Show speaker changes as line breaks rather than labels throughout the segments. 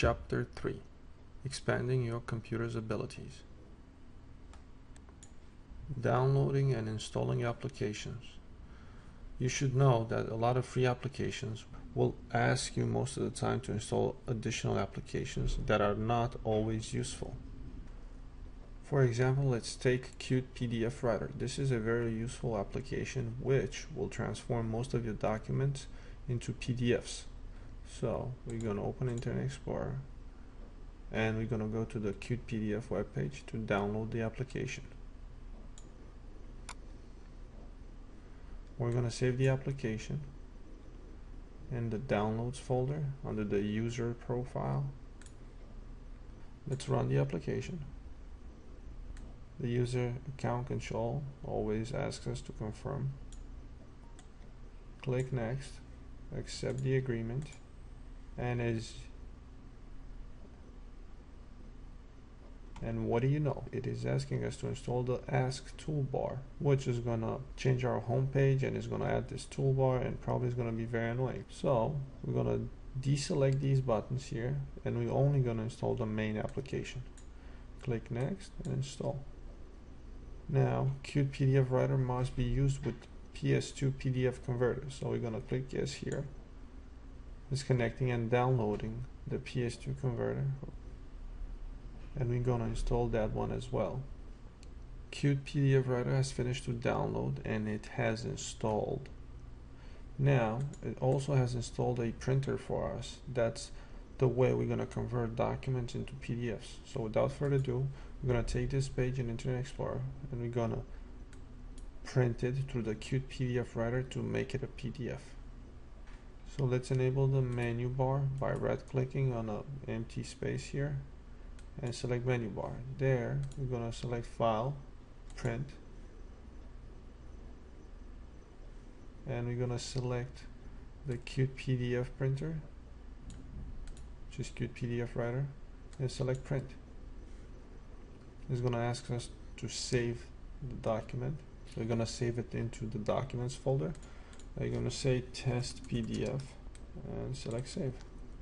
Chapter 3: Expanding your computer's abilities. Downloading and installing applications. You should know that a lot of free applications will ask you most of the time to install additional applications that are not always useful. For example, let's take Qt PDF Writer. This is a very useful application which will transform most of your documents into PDFs. So we're going to open Internet Explorer and we're going to go to the Qt PDF webpage to download the application. We're going to save the application in the downloads folder under the user profile. Let's run the application. The user account control always asks us to confirm. Click next, accept the agreement, and what do you know? It is asking us to install the Ask toolbar, which is gonna change our home page and is gonna add this toolbar and probably is gonna be very annoying. So we're gonna deselect these buttons here and we're only gonna install the main application. Click next and install. Now Qt PDF Writer must be used with PS2 PDF converter, so we're gonna click yes here. It's connecting and downloading the PS2 converter, and we're gonna install that one as well. Qt PDF Writer has finished to download and it has installed. Now it also has installed a printer for us. That's the way we're gonna convert documents into PDFs. So without further ado, we're gonna take this page in Internet Explorer and we're gonna print it through the Qt PDF Writer to make it a PDF. So let's enable the menu bar by right-clicking on an empty space here and select menu bar. There we're going to select File, Print, and we're going to select the Qt PDF printer, which is Qt PDF Writer, and select Print. It's going to ask us to save the document. So we're going to save it into the Documents folder. I'm going to say Test PDF and select Save.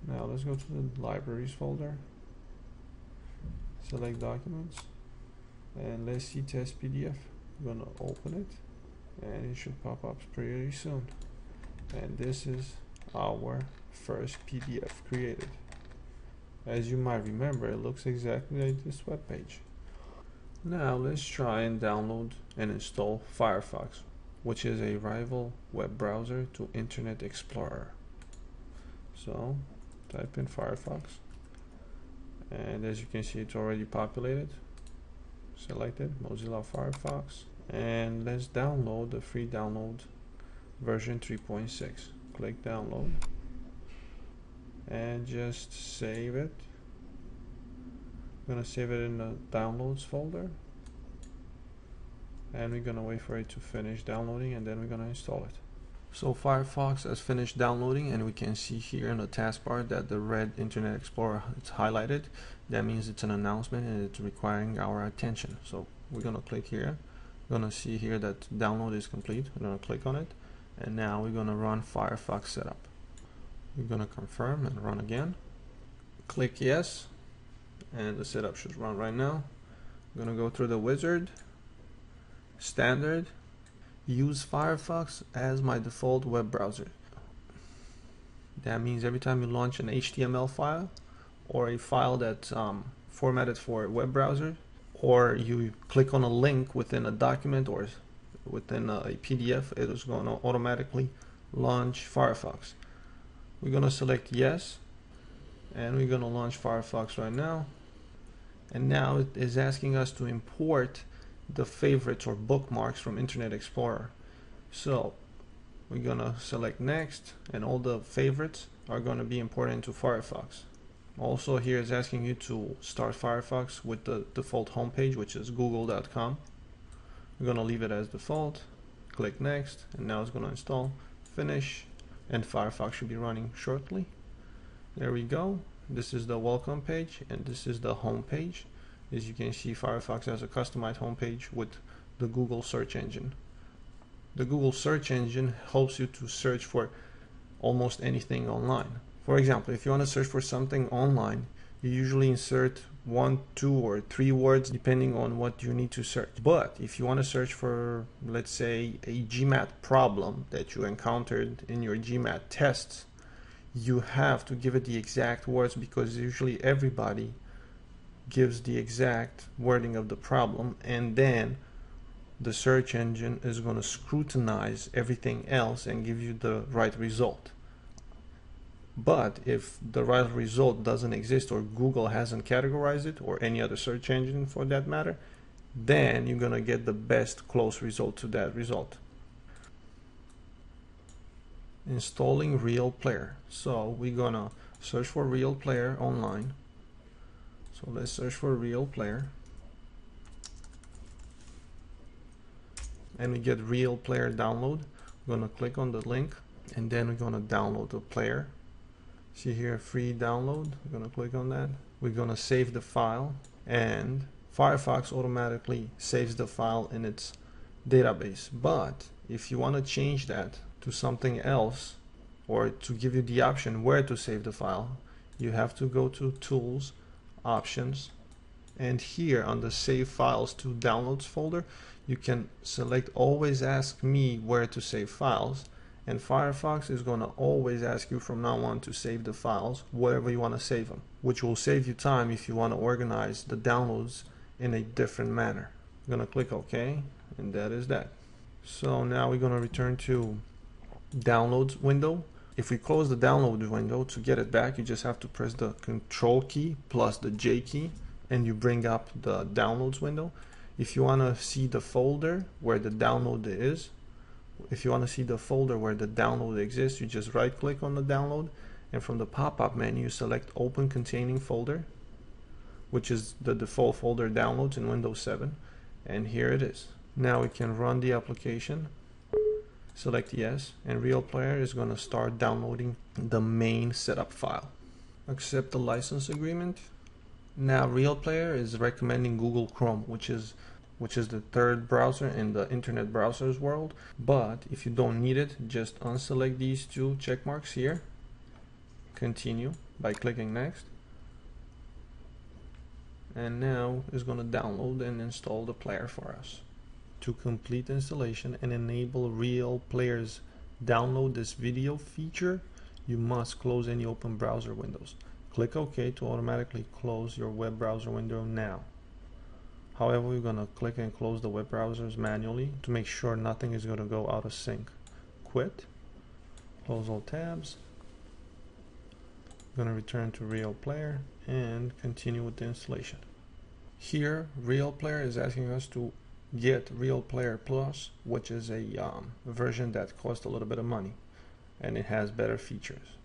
Now let's go to the Libraries folder. Select Documents and let's see Test PDF. We're going to open it and it should pop up pretty soon. And this is our first PDF created. As you might remember, it looks exactly like this web page. Now let's try and download and install Firefox, which is a rival web browser to Internet Explorer. So type in Firefox, and as you can see, it's already populated. Select it, Mozilla Firefox, and let's download the free download version 3.6. Click download and just save it. I'm gonna save it in the downloads folder and we're gonna wait for it to finish downloading and then we're gonna install it. So Firefox has finished downloading and we can see here in the taskbar that the red Internet Explorer is highlighted. That means it's an announcement and it's requiring our attention. So we're gonna click here. We're gonna see here that download is complete. We're gonna click on it and now we're gonna run Firefox setup. We're gonna confirm and run again. Click yes and the setup should run right now. I'm gonna go through the wizard. Standard, use Firefox as my default web browser. That means every time you launch an HTML file or a file that's formatted for a web browser, or you click on a link within a document or within a PDF, it is going to automatically launch Firefox. We're going to select yes and we're going to launch Firefox right now. And now it is asking us to import the favorites or bookmarks from Internet Explorer. So we're gonna select next and all the favorites are going to be imported into Firefox. Also here is asking you to start Firefox with the default homepage, which is google.com. We're going to leave it as default. Click next and now it's going to install. Finish and Firefox should be running shortly. There we go. This is the welcome page and this is the home page. As you can see, Firefox has a customized homepage with the Google search engine. The Google search engine helps you to search for almost anything online. For example, if you want to search for something online, you usually insert 1, 2, or 3 words depending on what you need to search. But if you want to search for, let's say, a GMAT problem that you encountered in your GMAT tests, you have to give it the exact words, because usually everybody gives the exact wording of the problem, and then the search engine is going to scrutinize everything else and give you the right result. But if the right result doesn't exist, or Google hasn't categorized it, or any other search engine for that matter, then you're going to get the best close result to that result. Installing Realplayer. So we're going to search for Realplayer online. So let's search for Realplayer. And we get Realplayer download. We're going to click on the link, and then we're going to download the player. See here, free download. We're going to click on that. We're going to save the file, and Firefox automatically saves the file in its database. But if you want to change that to something else, or to give you the option where to save the file, you have to go to Tools, Options, and here on the Save Files to Downloads folder, you can select Always Ask Me Where to Save Files, and Firefox is going to always ask you from now on to save the files wherever you want to save them, which will save you time if you want to organize the downloads in a different manner. I'm going to click OK, and that is that. So now we're going to return to Downloads window. If we close the download window, to get it back, you just have to press the Control key plus the J key, and you bring up the Downloads window. If you want to see the folder where the download is, if you want to see the folder where the download exists, you just right click on the download, and from the pop-up menu select Open Containing Folder, which is the default folder downloads in Windows 7, and here it is. Now we can run the application, select yes, and Realplayer is going to start downloading the main setup file. Accept the license agreement. Now Realplayer is recommending Google Chrome, which is the third browser in the internet browsers world. But if you don't need it, just unselect these two check marks here, continue by clicking next, and now it's going to download and install the player for us. To complete installation and enable Realplayer's download this video feature, you must close any open browser windows. Click OK to automatically close your web browser window now. However, we're going to click and close the web browsers manually to make sure nothing is going to go out of sync. Quit, close all tabs. I'm going to return to Realplayer and continue with the installation. Here, Realplayer is asking us to get Realplayer Plus, which is a version that costs a little bit of money and it has better features.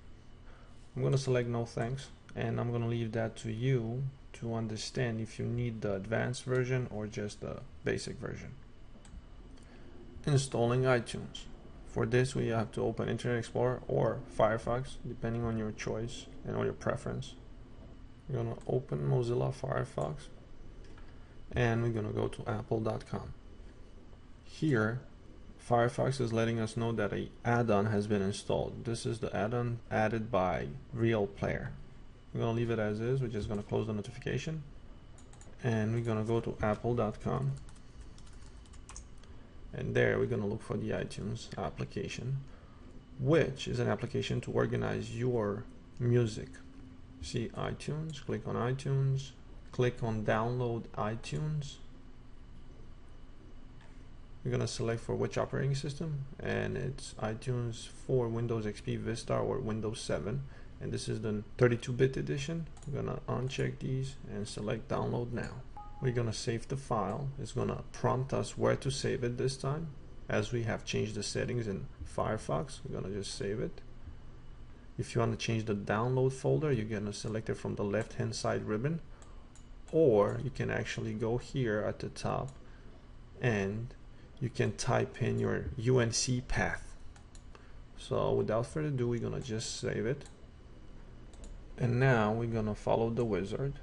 I'm going to select no thanks, and I'm going to leave that to you to understand if you need the advanced version or just the basic version. Installing iTunes. For this, we have to open Internet Explorer or Firefox, depending on your choice and on your preference. We're going to open Mozilla Firefox, and we're going to go to apple.com. Here, Firefox is letting us know that an add-on has been installed. This is the add-on added by Realplayer. We're going to leave it as is. We're just going to close the notification, and we're going to go to apple.com, and there we're going to look for the iTunes application, which is an application to organize your music. See iTunes, click on iTunes, click on download iTunes. We're going to select for which operating system, and it's iTunes for Windows XP, Vista, or Windows 7, and this is the 32-bit edition. We're going to uncheck these and select download now. We're going to save the file. It's going to prompt us where to save it this time, as we have changed the settings in Firefox. We're going to just save it. If you want to change the download folder, you're going to select it from the left hand side ribbon, or you can actually go here at the top and you can type in your UNC path. So without further ado, we're gonna just save it, and now we're gonna follow the wizard.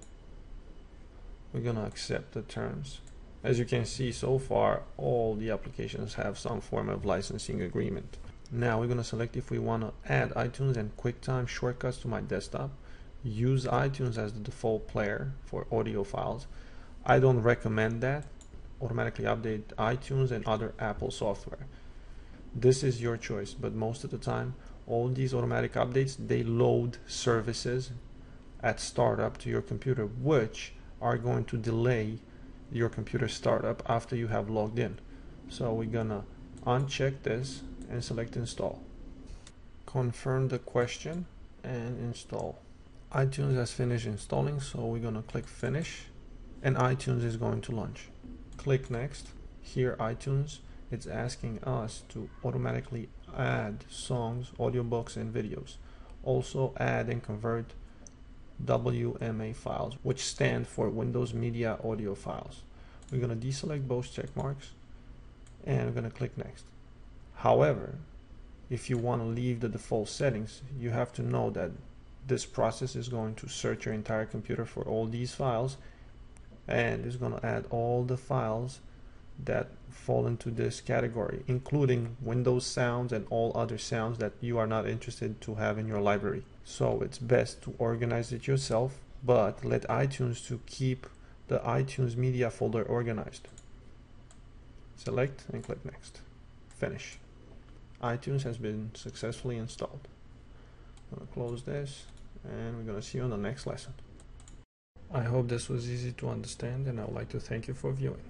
We're gonna accept the terms. As you can see, so far all the applications have some form of licensing agreement. Now we're going to select if we want to add iTunes and QuickTime shortcuts to my desktop. Use iTunes as the default player for audio files. I don't recommend that. Automatically update iTunes and other Apple software. This is your choice, but most of the time all these automatic updates, they load services at startup to your computer, which are going to delay your computer startup after you have logged in. So we're gonna uncheck this and select install. Confirm the question and install. iTunes has finished installing, so we're gonna click finish and iTunes is going to launch. Click next. Here iTunes, it's asking us to automatically add songs, audiobooks and videos. Also add and convert WMA files, which stand for Windows Media Audio Files. We're going to deselect both check marks and we're going to click next. However, if you want to leave the default settings, you have to know that this process is going to search your entire computer for all these files and is going to add all the files that fall into this category, including Windows sounds and all other sounds that you are not interested to have in your library. So it's best to organize it yourself, but let iTunes to keep the iTunes media folder organized. Select and click next. Finish. iTunes has been successfully installed. I'm going to close this and we're going to see you on the next lesson. I hope this was easy to understand and I would like to thank you for viewing.